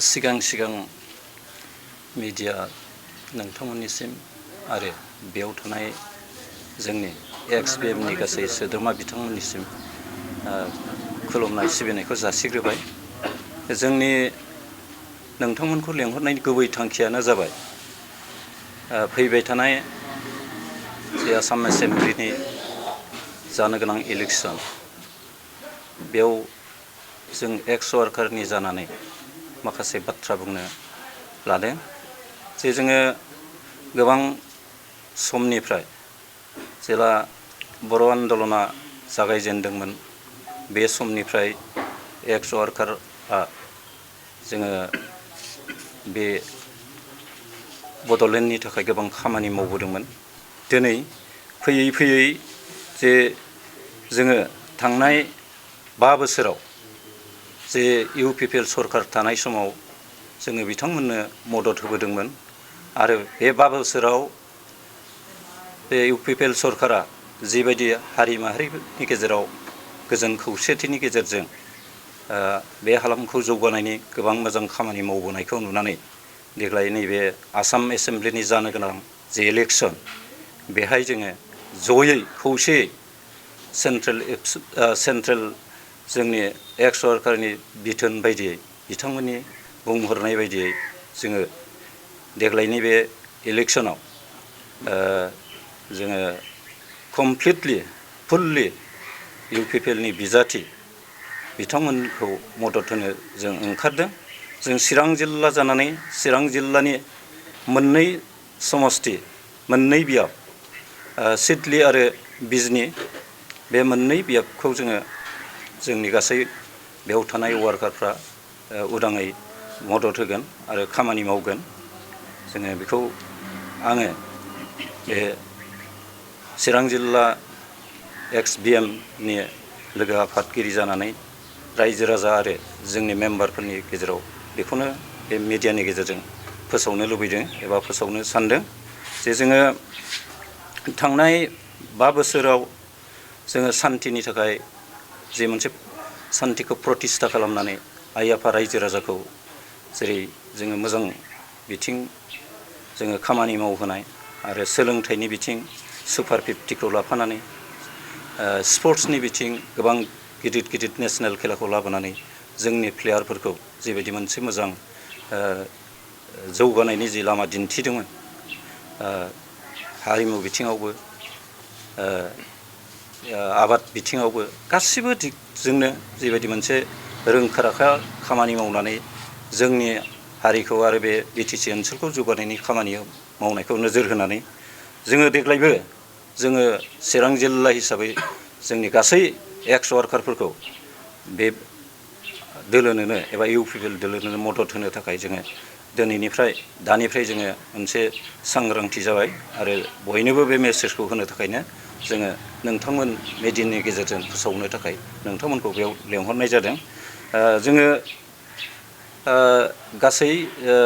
सिगां मीडिया नोंथांमोननिसिम आरो बेयाव थानाय जोंनि XBMनि गासै सोद्रोमा बिथांमोननिसिम खुलुमनाय सिबिनायखौ जासिग्रोबाय। जोंनि नोंथांमोनखौ लेंहरनायनि गुबै थांखियानो जाबाय फैबाय थानाय जे आसाम एसेम्ब्लिनि जानो गोनां इलेक्सन, बेयाव जों एक्स वार्कारनि जानानै माखासे बाथ्रा बुंनो लादों। जे जोङो गोबां समनिफ्राय जेला बर' आन्दलना जागायजेनदोंमोन, बे समनिफ्राय एक्स वार्कारआ जोङो बे बड'लेण्डनि थाखाय गोबां खामानि मावबोदोंमोन। दिनै फैयै जे जोङो थांनाय 5 बोसोराव जे UPPL सरकार थानाय समाव जोङो बिथांमोननो मदद होबोदोंमोन आरो बे 5 बोसोराव बे UPPL सरकारा जिबायदि हारि माहारिनि गेजेराव गोजोन खौसेथिनि गेजेरजों बे हालामखौ जौगानायनि गोबां मोजां खामानि मावबोनायखौ नुनानै देग्लाय नैबे आसाम एसेम्ब्लिनि जानो गोनां जे इलेक्सन, बेहाय जोङो जयै खौसेयै सेन्ट्रेल जोंनि एक्स वार्कारनि बिथोन बायदियै बिथांमोननि बुंहरनाय बायदियै जोङो देग्लायनि बे इलेक्सनाव जोङो फुल्लि UPPLनि बिजाथि बिथांमोनखौ मदद होनो जों ओंखारदों। जों चिरां जिल्ला जानानै चिरां जिल्लानि मोननै समस्ति, मोननै बियाब सिडली आरो बिजनी, बे मोननै बियाबखौ जोङो जोंनि गासै बेयाव थानाय वार्कारफ्रा उदाङै मदद होगोन आरो खामानि मावगोन। जोङो बेखौ आङो बे चिरां जिल्ला XBMनि लोगो आफादगिरि जानानै रायजो राजा आरो जोंनि मेम्बारफोरनि गेजेराव बेखौनो बे मिडियानि गेजेरजों फोसावनो लुबैदों एबा फोसावनो सानदों जे जोङो थांनाय 5 बोसोराव जोङो सान्थिनि थाखाय जे मोनसे सान्थिखौ प्रतिष्ठा खालामनानै आइ आफा रायजो राजाखौ जेरै जोङो मोजां बिथिं जोङो खामानि मावहोनाय आरो सोलोंथाइनि बिथिं सुपार 50खौ लाफानानै स्पर्ट्सनि बिथिं गोबां गिदिर नेसनेल खेलाखौ लाबोनानै जोंनि प्लेयारफोरखौ जेबायदि मोनसे मोजां जौगानायनि जि लामा दिन्थिदोंमोन, हारिमु बिथिङावबो आबाद बिथिङावबो गासिबो दिगजोंनो जेबायदि मोनसे रोंखा राखा खामानि मावनानै जोंनि हारिखौ आरो बे BTC ओनसोलखौ जौगानायनि खामानि मावनायखौ नोजोर होनानै जोङो देग्लायबो जोङो चिरां जिल्ला हिसाबै जोंनि गासै एक्स वार्कारफोरखौ बे दोलोनोनो एबा UPPL दोलोनोनो मदद होनो थाखाय जोङो दानिफ्राय जोङो मोनसे सांग्रांथि जाबाय आरो बयनोबो बे मेसेजखौ होनो थाखायनो जोङो नोंथांमोन मिडियानि गेजेरजों फोसावनो थाखाय नोंथांमोनखौ बेयाव लेंहरनाय जादों। जोङो गासै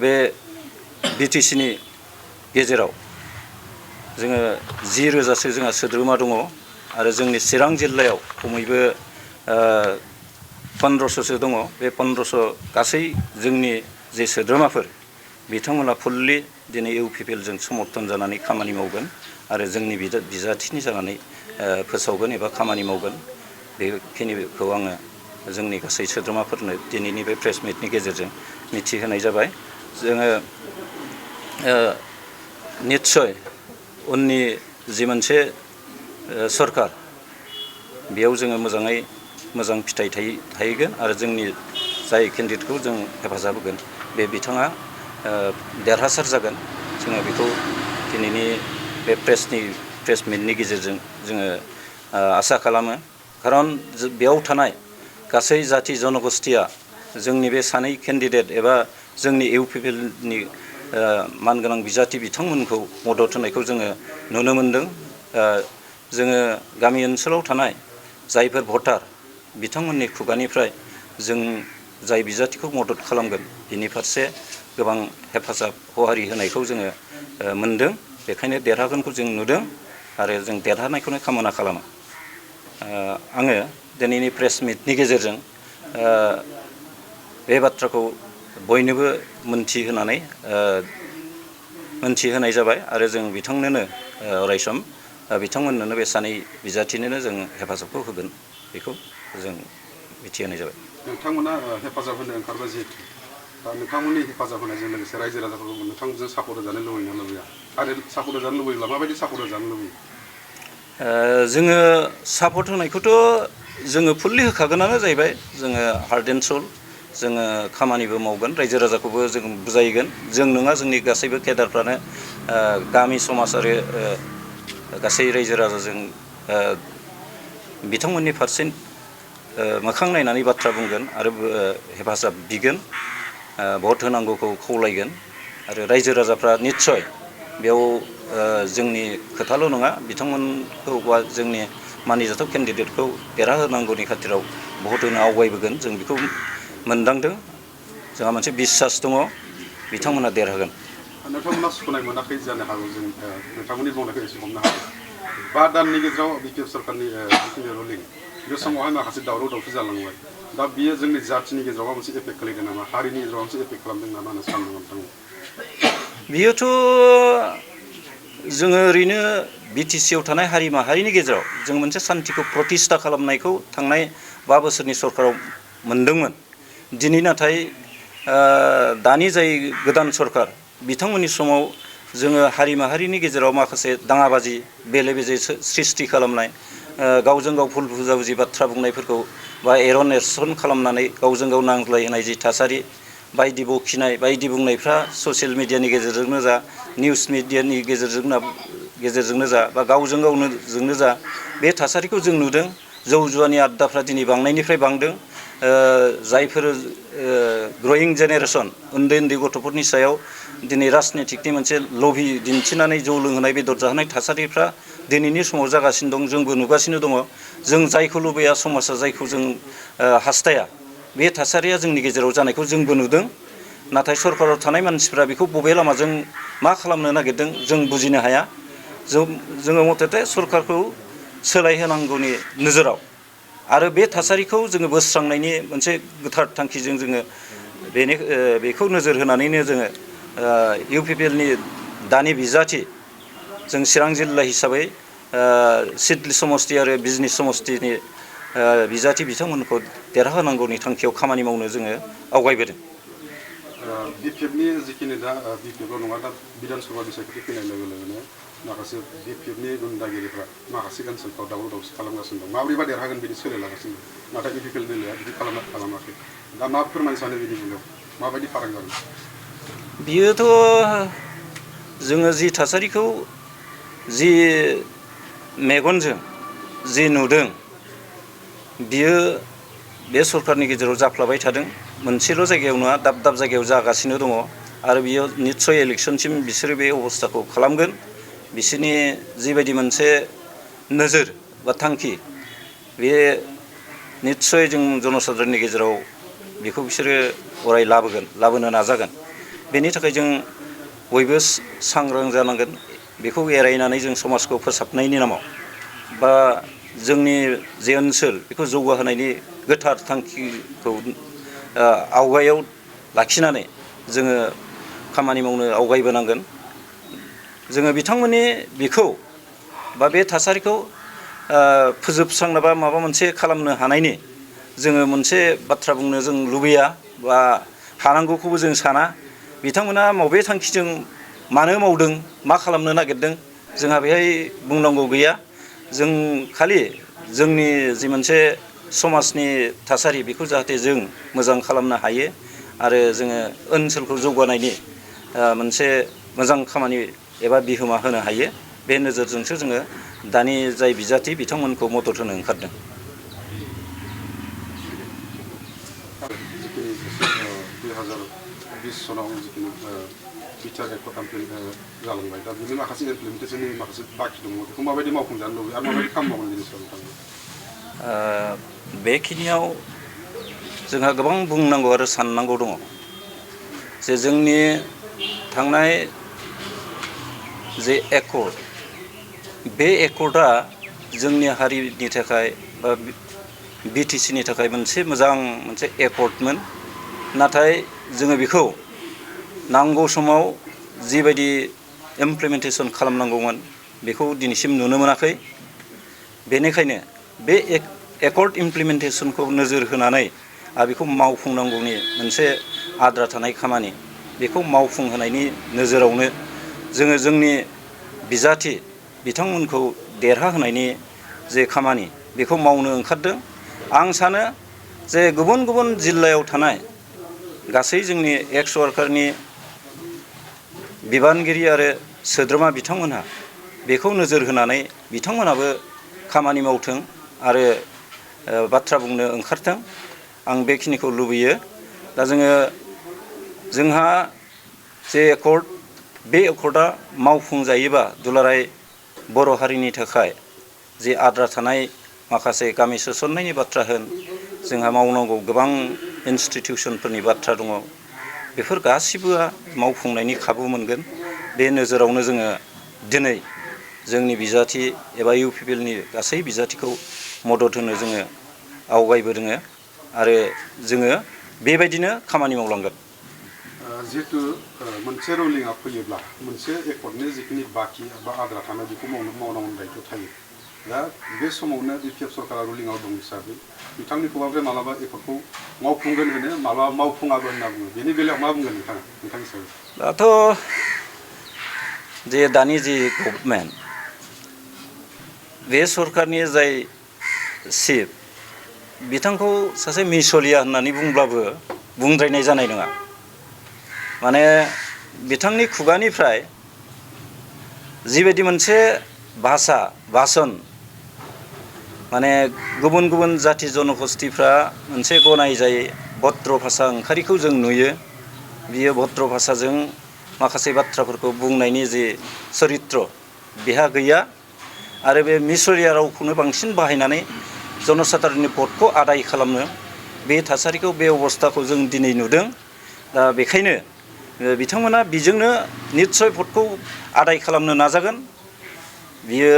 बे BTCनि गेजेराव जोङो 10,000सो जोंहा सोद्रोमा दङ आरो जोंनि चिरां जिल्लायाव खमैबो 1500सो दङ। बे 1500 गासै जोंनि जे सोद्रोमाफोर बिथांमोना फुल्लि दिनै UPPLजों समर्थन जानानै खामानि मावगोन आरो जोंनि बिजाथिनि जानानै फोसावगोन एबा खामानि मावगोन। बेखिनिखौ आङो जोंनि गासै सोद्रोमाफोरनो दिनैनि बे प्रेस मिटनि गेजेरजों मिथिहोनाय जाबाय। जोङो निस्सय उननि जि मोनसे सरकार, बेयाव जोङो मोजां फिथाइ थाहैगोन आरो जोंनि जाय केन्डिडेटखौ जों हेफाजाब होगोन बे बिथाङा देरहासार जागोन। जोङो बेखौ दिनैनि बे प्रेस मिटनि गेजेरजों जोङो आसा खालामो। खारन बेयाव थानाय गासै जाथि जनगोष्ठीया जोंनि बे सानै केन्डिडेट एबा जोंनि UPPLनि मानगोनां बिजाथि बिथांमोनखौ मदद होनायखौ जोङो नुनो मोनदों। जोङो गामि ओनसोलाव थानाय जायफोर भटार बिथांमोननि खुगानिफ्राय जों जाय बिजाथिखौ मदद खालामगोन बिनि फारसे गोबां हेफाजाब हहारि होनायखौ जोङो मोनदों। बेखायनो देरहागोनखौ जों नुदों आरो जों देरहानायखौनो कामना खालामो। आङो दिनैनि प्रेस मिटनि गेजेरजों बे बाथ्राखौ बयनोबो मोनथिहोनाय जाबाय आरो जों बिथांनोनो अरायसम बिथांमोननोनो बे सानै बिजाथिनोनो जों हेफाजाबखौ होगोन बेखौ जों मिथिहोनाय जाबाय। नोंथांमोना हेफाजाब होनो ओंखारबाय जिहेतु दा नोंथांमोननि हेफाजाब होनायजों लोगोसे रायजो राजाफोरखौ नोंथांजों सापर्ट होजानो लुबैना लुबैया आरो सापर्ट होजानो लुबैब्ला माबायदि सापर्ट होजानो लुबैयो? जोङो सापर्ट होनायखौथ' जोङो फुल्लि होखागोनानो जाहैबाय। जोङो हार्ट एन्ड सोल जोङो खामानिबो मावगोन, रायजो राजाखौबो जों बुजायगोन। जों नङा, जोंनि गासैबो केडारफ्रानो गामि समाज आरो गासै रायजो राजाजों बिथांमोननि फारसे मोखां नायनानै बाथ्रा बुंगोन आरो हेफाजाब बिगोन, भट होनांगौखौ खावलायगोन आरो रायजो राजाफ्रा निस्सय बेयाव जोंनि खोथाल' नङा, बिथांमोनखौ बा जोंनि मानिजाथाव केन्डिडेटखौ देरहाहोनांगौनि खाथिराव भट होनो आवगायबोगोन। जों बेखौ मोनदांदों, जोंहा मोनसे बिसास दङ बिथांमोना देरहागोन। नोंथांमोना सुखुनाय मोनाखै जानो हागौ, जों नोंथांमोननि बुंनायखौ एसे हमनो हागौ। 5 दाननि गेजेराव बिटिएफ सरकारनि जिखिनि रुलिं, बे समावहाय माखासे दावराव दावसि जालांबाय। दा बियो जोंनि जाथिनि गेजेराव माबा मोनसे एफेक्ट खालामदों नामा, हारिनि गेजेराव मोनसे एफेक्ट खालामदों नामा होनना सानदों नोंथांमोन? बियोथ' जोङो ओरैनो बिटिसिआव थानाय हारि माहारिनि गेजेराव जों मोनसे सान्तिखौ प्रतिस्था खालामनायखौ थांनाय 5 बोसोरनि सरकाराव मोनदोंमोन। दिनै नाथाय दानि जाय गोदान सरकार, बिथांमोननि समाव जोङो हारि माहारिनि गेजेराव माखासे दाङाबाजि, बेले बेजे सृष्टि खालामनाय, गावजों गाव भुल बुजाबुजि बाथ्रा बुंनायफोरखौ बा एरन एरसन खालामनानै गावजों गाव नांज्लायहोनाय जि थासारि, बायदि बखिनाय बायदि बुंनायफ्रा ससियेल मिडियानि गेजेरजोंनो जा, निउस मिडियानि गेजेरजोंनो जा बा गावजों गावजोंनो जा, बे थासारिखौ जों नुदों। जौ जुवानि आड्डाफ्रा दिनै बांनायनिफ्राय बांदों। जायफोर ग्रयिं जेनेरेसन, उन्दै उन्दै गथ'फोरनि सायाव दिनै राजनितिकनि मोनसे लबि दिन्थिनानै जौ लोंहोनाय, बेदर जाहोनाय थासारिफ्रा दिनैनि समाव जागासिनो दं, जोंबो नुगासिनो दङ। जों जायखौ लुबैया, समाजा जायखौ जों हास्थाया, बे थासारिया जोंनि गेजेराव जानायखौ जोंबो नुदों। नाथाय सरकाराव थानाय मानसिफ्रा बेखौ बबे लामाजों मा खालामनो नागिरदों जों बुजिनो हाया। जोङो मथथे सरकारखौ सोलायहोनांगौनि नोजोराव आरो बे थासारिखौ जोङो बोस्रांनायनि मोनसे गोथार थांखिजों जोङो बेखौ नोजोर होनानैनो जोङो इउपिपिएलनि दानि बिजाथि, जों चिरां जिल्ला हिसाबै सिडली समस्ति आरो बिजनि समस्तिनि बिजाथि बिथांमोनखौ देरहाहोनांगौनि थांखियाव खामानि मावनो जोङो आवगायबोदों। बिपिएफनि जिखिनि दा बिपिएफल' नङा, दा बिधान सभा बिसायख'थि फैनाय लोगो लोगोनो माखासे बिपिएफनि गुन्दागिरिफ्रा माखासे ओनसोलफ्राव दावराव दावसि खालामगासिनो दं। माबोरैबा देरहागोन बिदि सोलिलागासिनो दं। नाथाय इउपिपिएल दोलोआ बिदि खालामाखै। दा मा फोरमायनो सानो बिनि बेलायाव? माबायदि फाराग जागोन? बियोथ' जोङो जि थासारिखौ जि मेगनजों जि नुदों, बियो बे सरकारनि गेजेराव जाफ्लाबाय थादों। मोनसेल' जायगायाव नङा, दाब दाब जायगायाव जागासिनो दङ आरो बियो निस्सय इलेक्सनसिम बिसोरो बे अबस्थाखौ खालामगोन। बिसोरनि जिबायदि मोनसे नोजोर बा थांखि, बे निस्सय जों जनसाधारननि गेजेराव बेखौ बिसोरो अराय लाबोनो नाजागोन। बेनि थाखाय जों बयबो सांग्रां जानांगोन। बेखौ एरायनानै जों समाजखौ फोसाबनायनि नामाव बा जोंनि जे ओनसोल, बेखौ जौगाहोनायनि गोथार थांखिखौ आवगायाव लाखिनानै जोङो खामानि मावनो आवगायबोनांगोन। जोङो बिथांमोननि बेखौ बा बे थासारिखौ फोजोबस्रांनो बा माबा मोनसे खालामनो हानायनि जोङो मोनसे बाथ्रा बुंनो जों लुबैया बा हानांगौखौबो जों साना। बिथांमोना बबे थांखिजों मानो मावदों, मा खालामनो नागिरदों, जोंहा बेहाय बुंनांगौ गैया। जों खालि जोंनि जि मोनसे समाजनि थासारि, बेखौ जाहाथे जों मोजां खालामनो हायो आरो जोङो ओनसोलखौ जौगानायनि मोनसे मोजां खामानि एबा बिहोमा होनो हायो, बे नोजोरजोंसो जोङो दानि जाय बिजाथि बिथांमोनखौ मदद होनो ओंखारदों। जिखिनि 2020 सनाव जिखिनि बिटिआर एक्ट जालांबाय, दा बिनि माखासे इमप्लिमेन्टेसननि माखासे बाखि दङ, बेखौ माबायदि मावफुंजानो लुबैयो आरो माबायदि खामानि मावगोन बेनि सायाव नोंथाङा? बेखिनियाव जोंहा गोबां बुंनांगौ आरो साननांगौ दङ। जे जोंनि थांनाय जे एकर्ड, बे एकर्डआ जोंनि हारिनि थाखाय बा बिटिसिनि थाखाय मोनसे मोजां मोनसे एकर्डमोन। नाथाय जोङो बेखौ नांगौ समाव जिबायदि इमप्लिमेन्टेसन खालामनांगौमोन बेखौ दिनैसिम नुनो मोनाखै। बेनिखायनो बे एकर्ड इमप्लिमेन्टेसनखौ नोजोर होनानै आरो बेखौ मावफुंनांगौनि मोनसे आद्रा थानाय खामानि, बेखौ मावफुंहोनायनि नोजोरावनो जोङो जोंनि बिजाथि बिथांमोनखौ देरहाहोनायनि जे खामानि बेखौ मावनो ओंखारदों। आं सानो जे गुबुन गुबुन जिल्लायाव थानाय गासै जोंनि एक्स वार्कारनि बिबानगिरि आरो सोद्रोमा बिथांमोनहा बेखौ नोजोर होनानै बिथांमोनाबो खामानि मावथों आरो बाथ्रा बुंनो ओंखारथों, आं बेखिनिखौ लुबैयो। दा जोंहा जे एकर्ड, बे एकर्डआ मावफुंजायोबा दुलाराय बर' हारिनि थाखाय जे आद्रा थानाय माखासे गामि सोसननायनि बाथ्रा होन, जोंहा मावनांगौ गोबां इन्सटिटिउसनफोरनि बाथ्रा दङ, बेफोर गासिबोआ मावफुंनायनि खाबु मोनगोन। बे नोजोरावनो जोङो दिनै जोंनि बिजाथि एबा UPPLनि गासै बिजाथिखौ मदद होनो जोङो आवगायबोदों आरो जोङो बेबायदिनो खामानि मावलांगोन। जिहेतु मोनसे रुलिंआ फैयोब्ला मोनसे एकर्डनि जिखिनि बाखि बा आद्रा थानाय बेखौ मावनांगौ दायित्व थायो। दा बे समावनो BPF सरकारा रुलिंआव दं हिसाबै बिथांनि खुगानिफ्राय मालाबा एकर्डखौ मावफुंगोन होनो, मालाबा मावफुङाबो होनना बुङो। बेनि बेलायाव मा बुंगोन नोंथाङा, नोंथांनि सायाव? दाथ' जे दानि जि गभर्नमेन्ट, बे सरकारनि जाय चिफ, बिथांखौ सासे मिसलिया होननानै बुंब्लाबो बुंद्रायनाय जानाय नङा। माने बिथांनि खुगानिफ्राय जिबायदि मोनसे भाषण, माने गुबुन गुबुन जाथि जनगोष्ठीफ्रा मोनसे गनायजायै भद्र भाषा ओंखारिखौ जों नुयो। बियो भद्र भाषाजों माखासे बाथ्राफोरखौ बुंनायनि जे चरित्र बेहा गैया आरो बे मिसलिया रावखौनो बांसिन बाहायनानै जनसाधारननि भटखौ आदाय खालामनो, बे थासारिखौ, बे अबस्थाखौ जों दिनै नुदों। दा बेखायनो बिथांमोना बिजोंनो निस्सय भटखौ आदाय खालामनो नाजागोन। बियो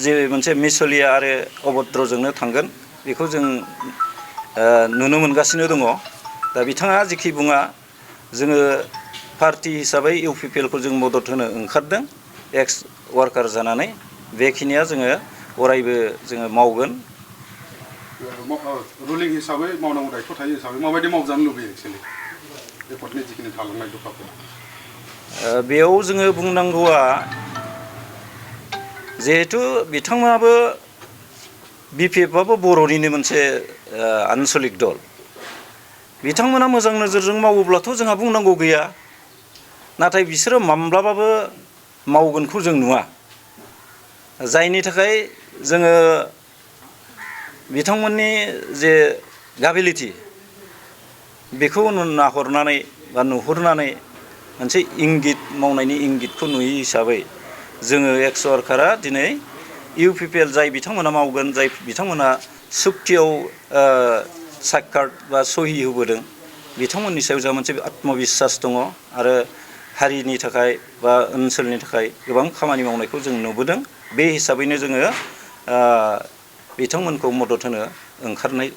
जे मोनसे मिसलिया आरो अभद्रजोंनो थांगोन, बेखौ जों नुनो मोनगासिनो दङ। दा बिथाङा जेखि बुङा, जोङो पार्टि हिसाबै UPPLखौ जों मदद होनो ओंखारदों एक्स वार्कार जानानै। बेखिनिया जोङो अरायबो जोङो मावगोन। रुलिं हिसाबै मावनांगौ दायित्व थायो हिसाबै माबायदि मावजानो लुबैयो एक्सुवेलि एकर्डनि जिखिनि थालांनाय दफाफोर? बेयाव जोङो बुंनांगौआ, जिहेथु बिथांमोनाबो BPFआबो बर'निनो मोनसे आनसलिक दल, बिथांमोना मोजां नोजोरजों मावोब्लाथ' जोंहा बुंनांगौ गैया। नाथाय बिसोरो माब्लाबाबो मावगोनखौ जों नुवा, जायनि थाखाय जोङो बिथांमोननि जे गाबिलिटि बेखौ नाहरनानै बा नुहुरनानै मोनसे इंगित, मावनायनि इंगितखौ नुयै हिसाबै जोङो एक्स वार्कारा दिनै UPPL जाय बिथांमोना मावगोन, जाय बिथांमोना सुक्तियाव साक्षात बा सहि होबोदों, बिथांमोननि सायाव जोंहा मोनसे आत्मबिश्वास दङ आरो हारिनि थाखाय बा ओनसोलनि थाखाय गोबां खामानि मावनायखौ जों नुबोदों। बे हिसाबैनो जोङो बिथांमोनखौ मदद होनो ओंखारनाय